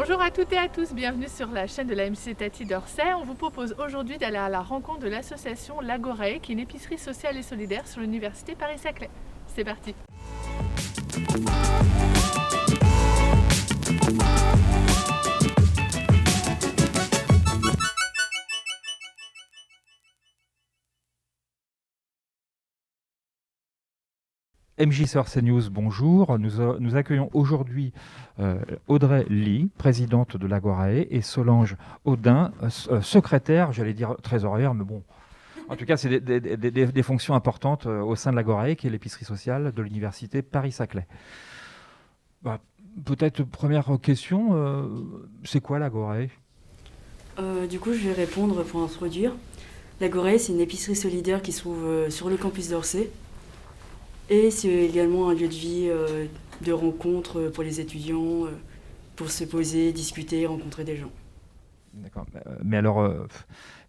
Bonjour à toutes et à tous, bienvenue sur la chaîne de la MC Tati d'Orsay. On vous propose aujourd'hui d'aller à la rencontre de l'association l'Agorae, qui est une épicerie sociale et solidaire sur l'université Paris-Saclay. C'est parti. MJ sur CNews, bonjour. Nous accueillons aujourd'hui Audrey Lee, présidente de l'Agorae, et Solange Audin, secrétaire, j'allais dire trésorière, mais bon, en tout cas, c'est des fonctions importantes au sein de l'Agorae, qui est l'épicerie sociale de l'université Paris-Saclay. Bah, peut-être première question, c'est quoi l'Agorae ? Du coup, je vais répondre pour introduire. L'Agorae, c'est une épicerie solidaire qui se trouve sur le campus d'Orsay. Et c'est également un lieu de vie, de rencontre pour les étudiants, pour se poser, discuter, rencontrer des gens. D'accord. Mais alors,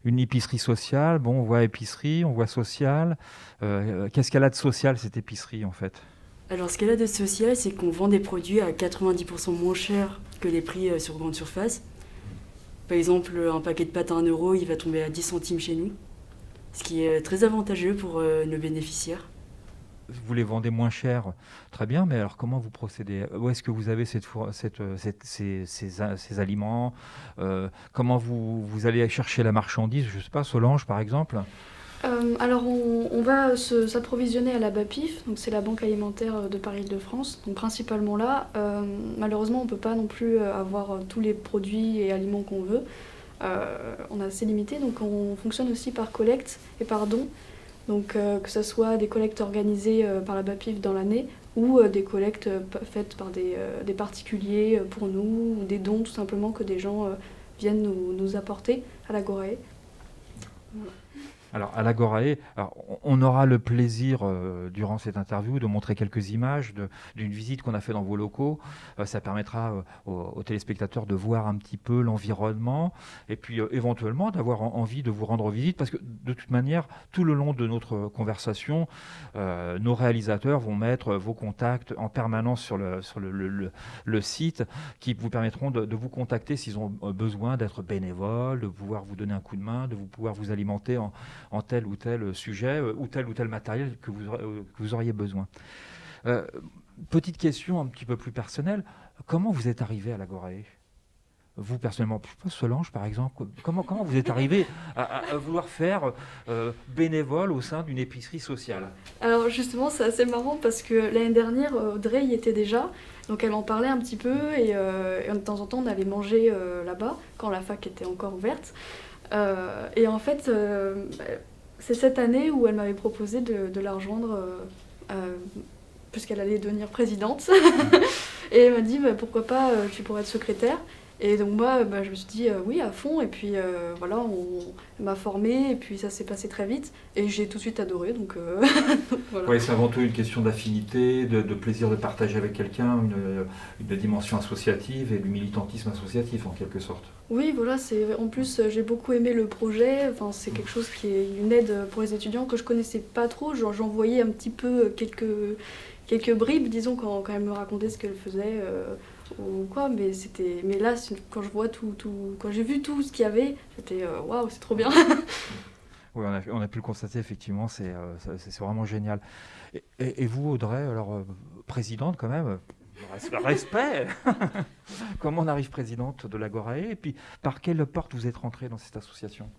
une épicerie sociale, bon, on voit épicerie, on voit sociale. Qu'est-ce qu'elle a de social, cette épicerie, en fait ? Alors, ce qu'elle a de social, c'est qu'on vend des produits à 90% moins cher que les prix sur grande surface. Par exemple, un paquet de pâtes à 1 euro, il va tomber à 10 centimes chez nous, ce qui est très avantageux pour nos bénéficiaires. Vous les vendez moins cher, très bien, mais alors comment vous procédez ? Où est-ce que vous avez ces aliments ? Comment vous allez chercher la marchandise ? Je ne sais pas, Solange par exemple ? Alors on va s'approvisionner à la BAPIF, donc c'est la Banque alimentaire de Paris-Île-de-France, donc principalement là. Malheureusement on ne peut pas non plus avoir tous les produits et aliments qu'on veut. On est assez limité, donc on fonctionne aussi par collecte et par don. Donc que ce soit des collectes organisées par la BAPIF dans l'année ou des collectes faites par des particuliers pour nous, ou des dons tout simplement que des gens viennent nous apporter à l'Agorae. Voilà. Alors, à l'Agorae, on aura le plaisir, durant cette interview, de montrer quelques images d'une visite qu'on a fait dans vos locaux. Ça permettra aux téléspectateurs de voir un petit peu l'environnement et puis éventuellement d'avoir envie de vous rendre visite parce que de toute manière, tout le long de notre conversation, nos réalisateurs vont mettre vos contacts en permanence sur le site qui vous permettront de vous contacter s'ils ont besoin d'être bénévoles, de pouvoir vous donner un coup de main, de pouvoir vous alimenter en tel ou tel sujet ou tel matériel que vous auriez besoin. Petite question un petit peu plus personnelle, comment vous êtes arrivé à l'Agorae ? Vous, personnellement, je sais pas, Solange, par exemple, comment vous êtes arrivé à vouloir faire bénévole au sein d'une épicerie sociale ? Alors justement, c'est assez marrant parce que l'année dernière, Audrey y était déjà, donc elle en parlait un petit peu et de temps en temps on allait manger là-bas quand la fac était encore ouverte. Et en fait, c'est cette année où elle m'avait proposé de la rejoindre puisqu'elle allait devenir présidente. Et elle m'a dit pourquoi pas, tu pourrais être secrétaire. Et donc moi, je me suis dit oui à fond. Et puis voilà, elle m'a formée et puis ça s'est passé très vite. Et j'ai tout de suite adoré. Donc voilà. Oui, c'est avant tout une question d'affinité, de plaisir de partager avec quelqu'un, une dimension associative et du militantisme associatif en quelque sorte. Oui, voilà, en plus j'ai beaucoup aimé le projet, enfin, c'est quelque chose qui est une aide pour les étudiants que je connaissais pas trop, genre, j'en voyais un petit peu quelques bribes, disons, quand elle me racontait ce qu'elle faisait ou quoi, mais là, quand je vois quand j'ai vu tout ce qu'il y avait, j'étais waouh, c'est trop bien. Oui, on a pu le constater, effectivement, c'est vraiment génial. Et vous, Audrey, alors présidente quand même, respect. Comment on arrive présidente de l'Agorae et puis par quelle porte vous êtes rentrée dans cette association ?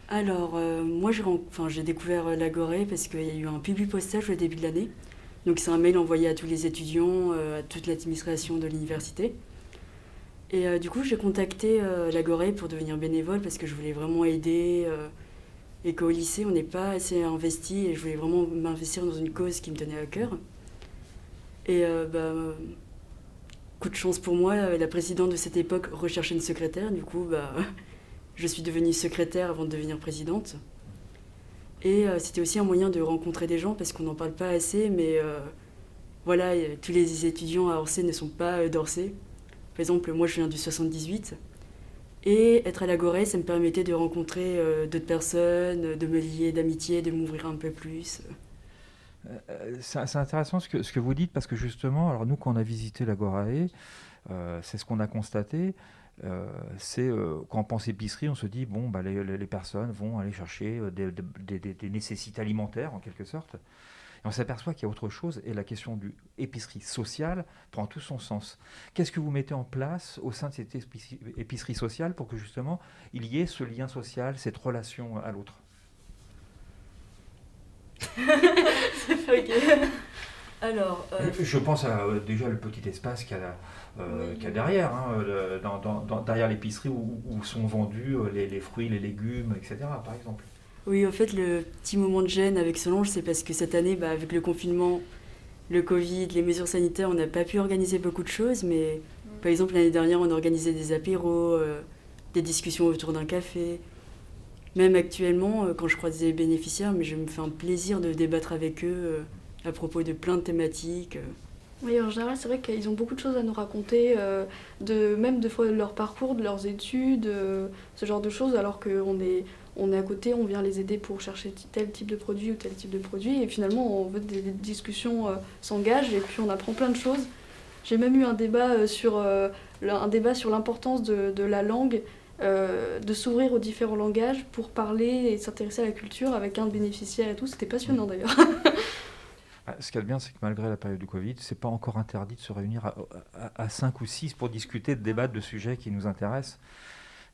Alors, moi, j'ai découvert l'Agorae parce qu'il y a eu un publipostage au début de l'année. Donc, c'est un mail envoyé à tous les étudiants, à toute l'administration de l'université. Et du coup, j'ai contacté l'Agorae pour devenir bénévole parce que je voulais vraiment aider et qu'au lycée, on n'est pas assez investi et je voulais vraiment m'investir dans une cause qui me tenait à cœur. Et coup de chance pour moi, la présidente de cette époque recherchait une secrétaire. Du coup, je suis devenue secrétaire avant de devenir présidente. Et c'était aussi un moyen de rencontrer des gens parce qu'on n'en parle pas assez, mais voilà, tous les étudiants à Orsay ne sont pas d'Orsay. Par exemple, moi je viens du 78. Et être à l'Agorae, ça me permettait de rencontrer d'autres personnes, de me lier d'amitié, de m'ouvrir un peu plus. C'est intéressant ce que vous dites parce que justement, alors nous quand on a visité l'Agorae, c'est ce qu'on a constaté. c'est quand on pense épicerie, on se dit bon, bah, les personnes vont aller chercher des nécessités alimentaires en quelque sorte. Et on s'aperçoit qu'il y a autre chose et la question du épicerie sociale prend tout son sens. Qu'est-ce que vous mettez en place au sein de cette épicerie sociale pour que justement il y ait ce lien social, cette relation à l'autre? Ok. Alors, Je pense à déjà le petit espace qu'il y a, qu'il y a derrière, hein, derrière l'épicerie où sont vendus les fruits, les légumes, etc. par exemple. oui, en fait, le petit moment de gêne avec Solange, c'est parce que cette année, avec le confinement, le Covid, les mesures sanitaires, on n'a pas pu organiser beaucoup de choses, mais par exemple, l'année dernière, on a organisé des apéros, des discussions autour d'un café. Même actuellement, quand je croise des bénéficiaires, mais je me fais un plaisir de débattre avec eux à propos de plein de thématiques. Oui, en général, c'est vrai qu'ils ont beaucoup de choses à nous raconter, même des fois de leur parcours, de leurs études, ce genre de choses, alors qu'on est à côté, on vient les aider pour chercher tel type de produit ou tel type de produit, et finalement, on veut des discussions s'engagent, et puis on apprend plein de choses. J'ai même eu un débat sur l'importance de la langue, de s'ouvrir aux différents langages pour parler et s'intéresser à la culture avec un bénéficiaire et tout. C'était passionnant d'ailleurs. Ce qu'il y a de bien, c'est que malgré la période du Covid, c'est pas encore interdit de se réunir à 5 ou 6 pour discuter, de débattre de sujets qui nous intéressent.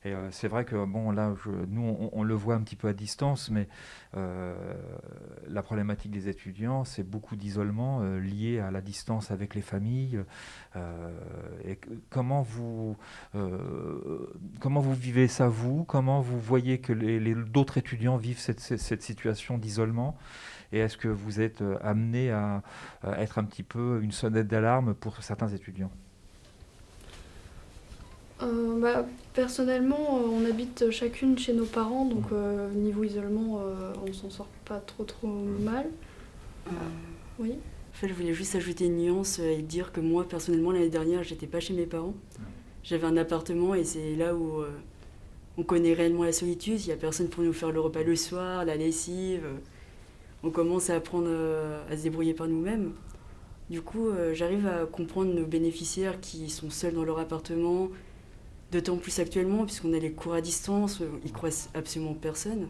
Et c'est vrai que bon, là, nous, on le voit un petit peu à distance, mais la problématique des étudiants, c'est beaucoup d'isolement lié à la distance avec les familles. Et comment vous vivez ça, vous? Comment vous voyez que d'autres étudiants vivent cette situation d'isolement? Et est-ce que vous êtes amené à être un petit peu une sonnette d'alarme pour certains étudiants? Personnellement, on habite chacune chez nos parents, donc niveau isolement, on s'en sort pas trop mal. Oui. En fait, je voulais juste ajouter une nuance et dire que moi, personnellement, l'année dernière, j'étais pas chez mes parents. J'avais un appartement et c'est là où on connaît réellement la solitude. Il n'y a personne pour nous faire le repas le soir, la lessive. On commence à apprendre à se débrouiller par nous-mêmes. Du coup, j'arrive à comprendre nos bénéficiaires qui sont seuls dans leur appartement, d'autant plus actuellement, puisqu'on a les cours à distance, ils croisent absolument personne.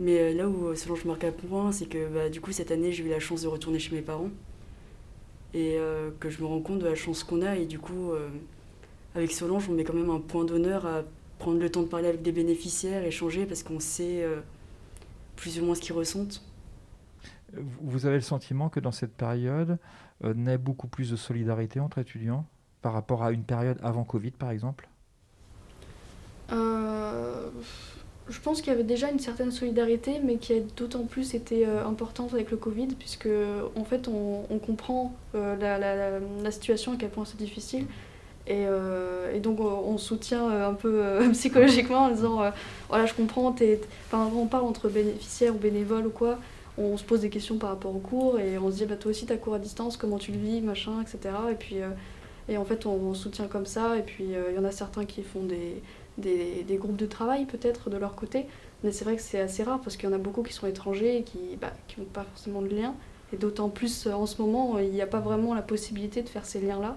Mais là où Solange marque un point, c'est que du coup, cette année, j'ai eu la chance de retourner chez mes parents. Et que je me rends compte de la chance qu'on a. Et du coup, avec Solange, on met quand même un point d'honneur à prendre le temps de parler avec des bénéficiaires, échanger, parce qu'on sait plus ou moins ce qu'ils ressentent. Vous avez le sentiment que dans cette période, naît beaucoup plus de solidarité entre étudiants par rapport à une période avant Covid, par exemple? Je pense qu'il y avait déjà une certaine solidarité, mais qui a d'autant plus été importante avec le Covid, puisque en fait on comprend la situation, à quel point c'est difficile. Et donc on soutient un peu psychologiquement en disant voilà, je comprends, on parle entre bénéficiaires ou bénévoles ou quoi, on se pose des questions par rapport au cours et on se dit toi aussi t'as cours à distance, comment tu le vis, machin, etc. Et puis et en fait on soutient comme ça, et puis il y en a certains qui font des groupes de travail peut-être de leur côté, mais c'est vrai que c'est assez rare parce qu'il y en a beaucoup qui sont étrangers et qui n'ont pas forcément de lien, et d'autant plus en ce moment il n'y a pas vraiment la possibilité de faire ces liens-là.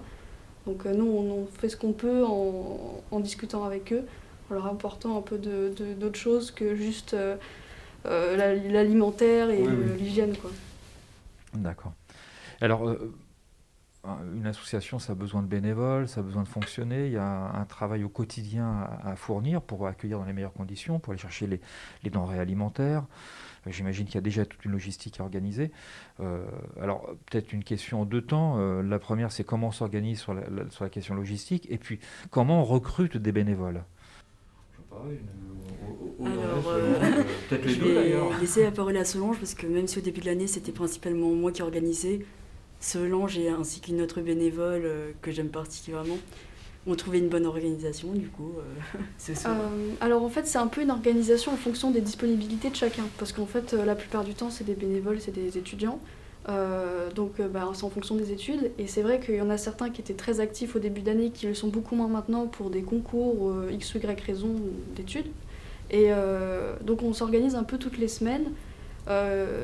Donc nous, on fait ce qu'on peut en discutant avec eux, en leur apportant un peu d'autres choses que juste l'alimentaire et l'hygiène, quoi. D'accord. Alors, une association, ça a besoin de bénévoles, ça a besoin de fonctionner. Il y a un travail au quotidien à fournir pour accueillir dans les meilleures conditions, pour aller chercher les denrées alimentaires. J'imagine qu'il y a déjà toute une logistique à organiser. Alors, peut-être une question en deux temps. La première, c'est comment on s'organise sur la question logistique, et puis comment on recrute des bénévoles. Peut-être les deux d'ailleurs. Je vais laisser la parole à Solange, parce que même si au début de l'année, c'était principalement moi qui organisais, Solange ainsi qu'une autre bénévole que j'aime particulièrement ont trouvé une bonne organisation, du coup, ce soir. Alors en fait, c'est un peu une organisation en fonction des disponibilités de chacun, parce qu'en fait, la plupart du temps, c'est des bénévoles, c'est des étudiants, donc c'est en fonction des études, et c'est vrai qu'il y en a certains qui étaient très actifs au début d'année, qui le sont beaucoup moins maintenant pour des concours, x ou y raison d'études, et donc on s'organise un peu toutes les semaines,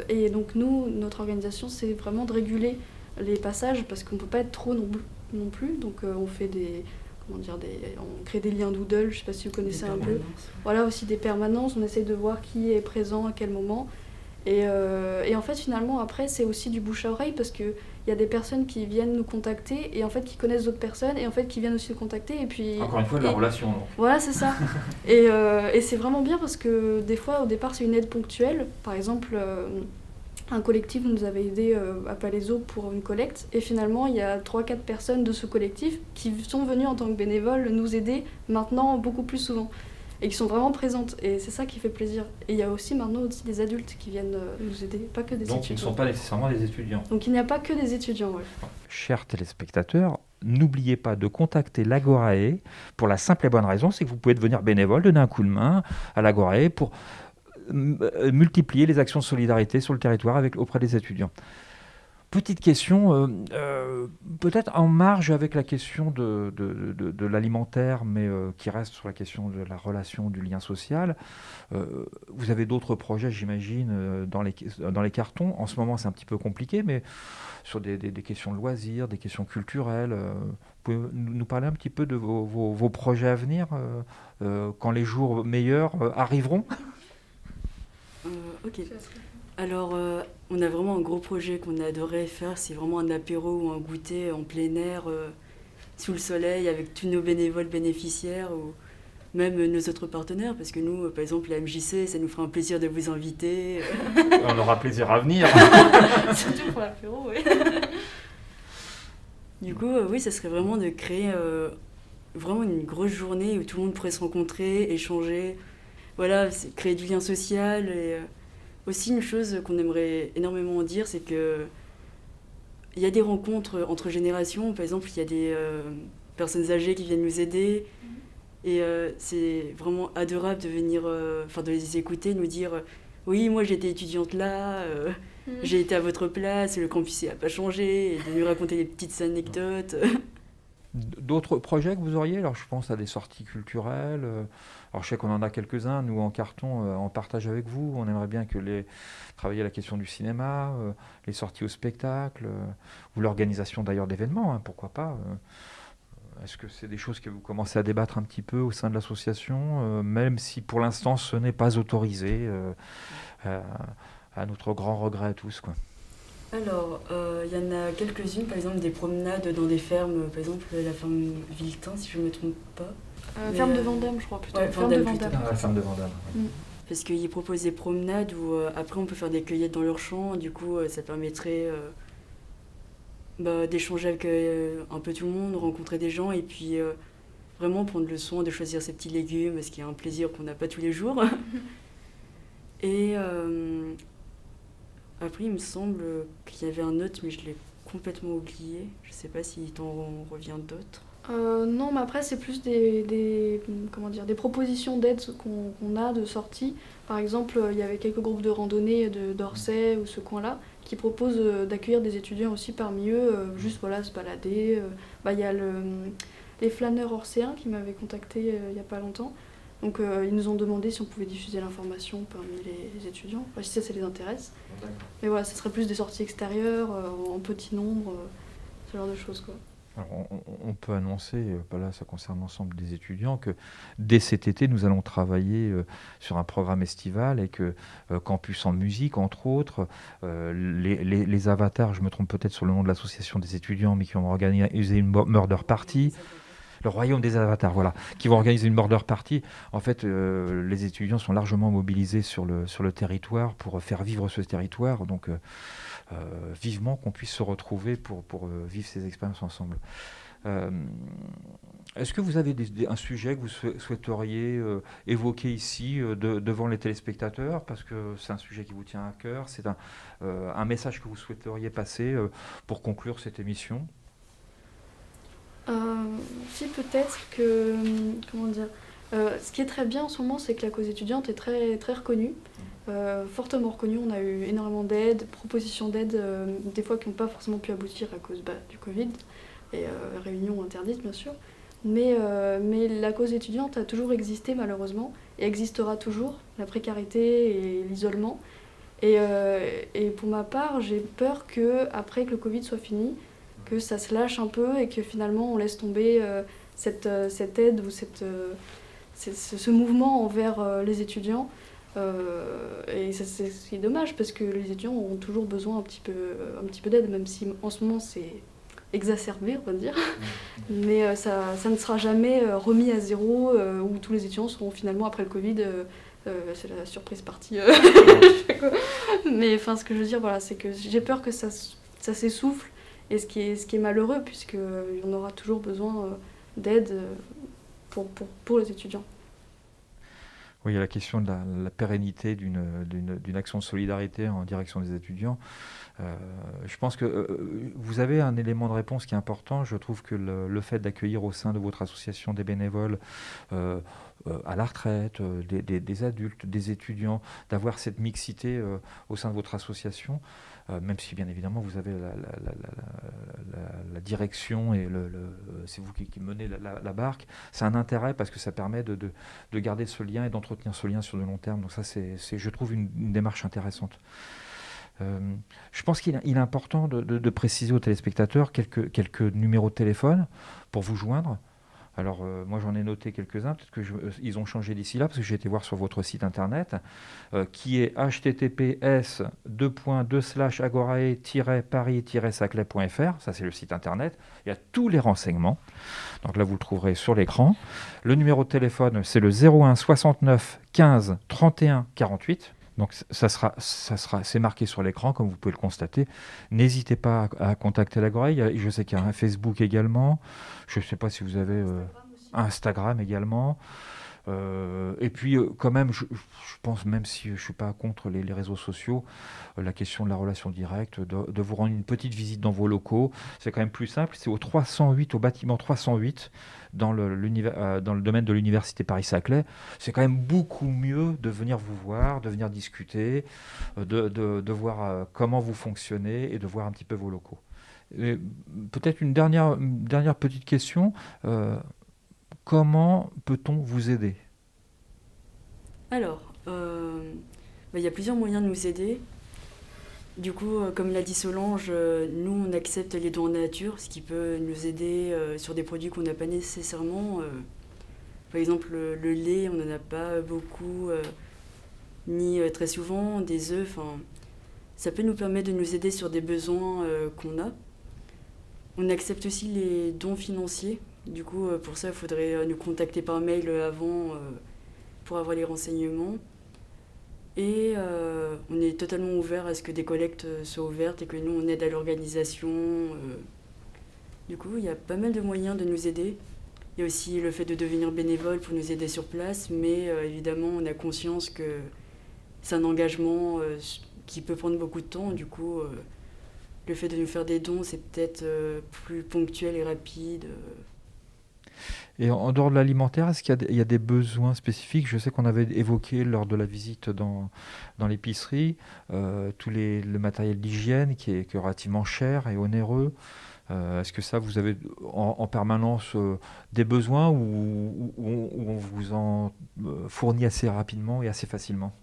et donc nous, notre organisation, c'est vraiment de réguler les passages, parce qu'on ne peut pas être trop non plus, donc on fait on crée des liens doodle, je sais pas si vous connaissez un peu. Voilà, aussi des permanences, on essaye de voir qui est présent à quel moment. Et en fait, finalement, après, c'est aussi du bouche à oreille parce qu'il y a des personnes qui viennent nous contacter et en fait qui connaissent d'autres personnes et en fait qui viennent aussi nous contacter. Et puis, Encore une fois, de la relation. Donc. Voilà, c'est ça. Et c'est vraiment bien parce que des fois, au départ, c'est une aide ponctuelle. Par exemple, un collectif nous avait aidé à Palaiseau pour une collecte. Et finalement, il y a 3-4 personnes de ce collectif qui sont venues en tant que bénévoles nous aider maintenant beaucoup plus souvent. Et qui sont vraiment présentes. Et c'est ça qui fait plaisir. Et il y a aussi maintenant aussi des adultes qui viennent nous aider, pas que des étudiants. Donc ils ne sont pas nécessairement des étudiants. Donc il n'y a pas que des étudiants, ouais. Chers téléspectateurs, n'oubliez pas de contacter l'Agorae pour la simple et bonne raison, c'est que vous pouvez devenir bénévole, donner un coup de main à l'Agorae pour multiplier les actions de solidarité sur le territoire auprès des étudiants. Petite question, peut-être en marge avec la question de l'alimentaire, mais qui reste sur la question de la relation, du lien social. Vous avez d'autres projets, j'imagine, dans les cartons. En ce moment, c'est un petit peu compliqué, mais sur des questions de loisirs, des questions culturelles. Vous pouvez nous parler un petit peu de vos projets à venir quand les jours meilleurs arriveront? Ok. Alors, on a vraiment un gros projet qu'on adorait faire, c'est vraiment un apéro ou un goûter en plein air, sous le soleil, avec tous nos bénévoles bénéficiaires, ou même nos autres partenaires, parce que nous, par exemple, la MJC, ça nous fera un plaisir de vous inviter. On aura plaisir à venir. Surtout pour l'apéro, oui. Du coup, oui, ça serait vraiment de créer vraiment une grosse journée où tout le monde pourrait se rencontrer, échanger, voilà, créer du lien social. Et aussi, une chose qu'on aimerait énormément dire, c'est que il y a des rencontres entre générations. Par exemple, il y a des personnes âgées qui viennent nous aider. Et c'est vraiment adorable de venir, de les écouter, nous dire oui, moi j'étais étudiante là, j'ai été à votre place, le campus n'a pas changé, et de nous raconter des petites anecdotes. D'autres projets que vous auriez? Alors je pense à des sorties culturelles. Alors je sais qu'on en a quelques-uns, nous en carton, on partage avec vous. On aimerait bien travailler la question du cinéma, les sorties au spectacle, ou l'organisation d'ailleurs d'événements, hein, pourquoi pas. Est-ce que c'est des choses que vous commencez à débattre un petit peu au sein de l'association, même si pour l'instant ce n'est pas autorisé, à notre grand regret à tous, quoi. Alors, il y en a quelques-unes, par exemple des promenades dans des fermes, par exemple la ferme Viltin, si je ne me trompe pas. Ferme de Vendôme, je crois, plutôt. Ouais, ferme de Vendôme, Vendôme. La ferme de Vendôme. Parce qu'ils proposent des promenades où après on peut faire des cueillettes dans leur champ, du coup ça permettrait d'échanger avec un peu tout le monde, rencontrer des gens et puis vraiment prendre le soin de choisir ses petits légumes, parce qu'il y a un plaisir qu'on n'a pas tous les jours. Et après il me semble qu'il y avait un autre, mais je l'ai complètement oublié. Je ne sais pas s'il t'en revient d'autres. Non, mais après, c'est plus des propositions d'aide qu'on a de sortie. Par exemple, il y avait quelques groupes de randonnée d'Orsay ou ce coin-là qui proposent d'accueillir des étudiants aussi parmi eux, juste voilà, se balader. Il y a les flâneurs orséens qui m'avaient contacté il n'y a pas longtemps. Donc ils nous ont demandé si on pouvait diffuser l'information parmi les étudiants, si ça les intéresse. Mais voilà, ce serait plus des sorties extérieures, en petit nombre, ce genre de choses, quoi. Alors, on peut annoncer, là ça concerne l'ensemble des étudiants, que dès cet été nous allons travailler sur un programme estival et que Campus en musique, entre autres, les avatars, je me trompe peut-être sur le nom de l'association des étudiants, mais qui ont organisé une murder party. Le royaume des avatars, voilà, qui vont organiser une murder party. En fait, les étudiants sont largement mobilisés sur le territoire pour faire vivre ce territoire. Donc, vivement qu'on puisse se retrouver pour vivre ces expériences ensemble. Est-ce que vous avez un sujet que vous souhaiteriez évoquer ici devant les téléspectateurs, parce que c'est un sujet qui vous tient à cœur, c'est un message que vous souhaiteriez passer pour conclure cette émission? Si, peut-être que... Comment dire, ce qui est très bien en ce moment, c'est que la cause étudiante est très, très reconnue. Fortement reconnue. On a eu énormément d'aides, propositions d'aide, des fois qui n'ont pas forcément pu aboutir à cause du Covid, et réunions interdites, bien sûr. Mais la cause étudiante a toujours existé, malheureusement, et existera toujours, la précarité et l'isolement. Et pour ma part, j'ai peur qu'après que le Covid soit fini, que ça se lâche un peu et que finalement on laisse tomber cette aide ou ce mouvement envers les étudiants. Et c'est dommage parce que les étudiants ont toujours besoin un petit peu d'aide, même si en ce moment c'est exacerbé, on va dire. Mais ça ne sera jamais remis à zéro, où tous les étudiants seront finalement, après le Covid, c'est la surprise partie. Mais enfin, ce que je veux dire, voilà, c'est que j'ai peur que ça s'essouffle, et ce qui est malheureux, puisqu'il y en aura toujours besoin d'aide pour les étudiants. Oui, il y a la question de la pérennité d'une action de solidarité en direction des étudiants. Je pense que vous avez un élément de réponse qui est important. Je trouve que le fait d'accueillir au sein de votre association des bénévoles à la retraite, des adultes, des étudiants, d'avoir cette mixité au sein de votre association, même si bien évidemment vous avez la direction et c'est vous qui menez la barque, c'est un intérêt parce que ça permet de garder ce lien et d'entretenir ce lien sur le long terme. Donc ça, c'est je trouve une démarche intéressante. Je pense qu'il est important de préciser aux téléspectateurs quelques numéros de téléphone pour vous joindre. Alors, moi, j'en ai noté quelques-uns. Peut-être qu'ils ont changé d'ici là, parce que j'ai été voir sur votre site internet, qui est https://agorae-paris-saclay.fr. Ça, c'est le site internet. Il y a tous les renseignements. Donc là, vous le trouverez sur l'écran. Le numéro de téléphone, c'est le 01 69 15 31 48. Donc c'est marqué sur l'écran, comme vous pouvez le constater. N'hésitez pas à contacter l'Agorae. Je sais qu'il y a un Facebook également. Je ne sais pas si vous avez Instagram également. Et puis quand même, je pense, même si je ne suis pas contre les réseaux sociaux, la question de la relation directe, de vous rendre une petite visite dans vos locaux, c'est quand même plus simple. C'est au bâtiment 308, dans le domaine de l'université Paris-Saclay. C'est quand même beaucoup mieux de venir vous voir, de venir discuter, de voir comment vous fonctionnez et de voir un petit peu vos locaux. Et peut-être une dernière petite question. Comment peut-on vous aider ? Alors, il y a plusieurs moyens de nous aider. Du coup, comme l'a dit Solange, nous on accepte les dons en nature, ce qui peut nous aider sur des produits qu'on n'a pas nécessairement. Par exemple, le lait, on n'en a pas beaucoup, ni très souvent, des œufs. Ça peut nous permettre de nous aider sur des besoins qu'on a. On accepte aussi les dons financiers. Du coup, pour ça, il faudrait nous contacter par mail avant pour avoir les renseignements. Et on est totalement ouvert à ce que des collectes soient ouvertes et que nous, on aide à l'organisation. Du coup, il y a pas mal de moyens de nous aider. Il y a aussi le fait de devenir bénévole pour nous aider sur place, mais évidemment, on a conscience que c'est un engagement qui peut prendre beaucoup de temps. Du coup, le fait de nous faire des dons, c'est peut-être plus ponctuel et rapide. Et en dehors de l'alimentaire, est-ce qu'il y a des besoins spécifiques ? Je sais qu'on avait évoqué lors de la visite dans l'épicerie tout le matériel d'hygiène qui est relativement cher et onéreux. Est-ce que ça, vous avez en permanence des besoins ou on vous en fournit assez rapidement et assez facilement ?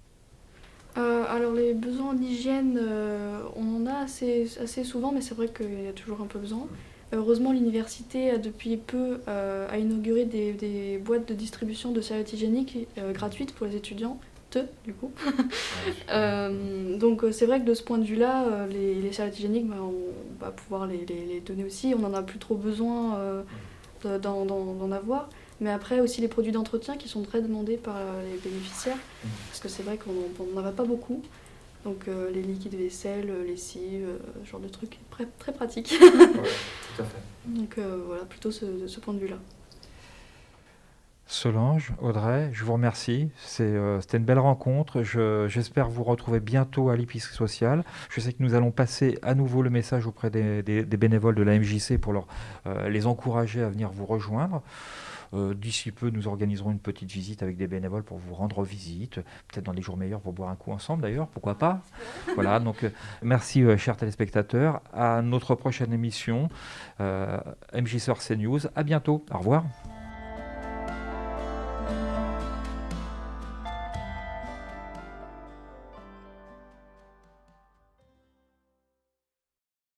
Alors les besoins d'hygiène, on en a assez souvent, mais c'est vrai qu'il y a toujours un peu besoin. Heureusement, l'université a depuis peu inauguré des boîtes de distribution de serviettes hygiéniques gratuites pour les étudiants, du coup. Donc c'est vrai que de ce point de vue-là, les serviettes hygiéniques, on va pouvoir les donner aussi. On n'en a plus trop besoin d'en avoir. Mais après aussi les produits d'entretien qui sont très demandés par les bénéficiaires, parce que c'est vrai qu'on n'en a pas beaucoup. Donc les liquides vaisselle, lessive, ce genre de trucs, très pratique. Ouais, tout à fait. Donc voilà, plutôt de ce point de vue-là. Solange, Audrey, je vous remercie. C'était une belle rencontre. J'espère vous retrouver bientôt à l'épicerie sociale. Je sais que nous allons passer à nouveau le message auprès des bénévoles de la MJC pour les encourager à venir vous rejoindre. D'ici peu, nous organiserons une petite visite avec des bénévoles pour vous rendre visite, peut-être dans les jours meilleurs pour boire un coup ensemble d'ailleurs, pourquoi pas. Voilà, donc merci chers téléspectateurs. À notre prochaine émission, MJC hors CNews. À bientôt. Au revoir.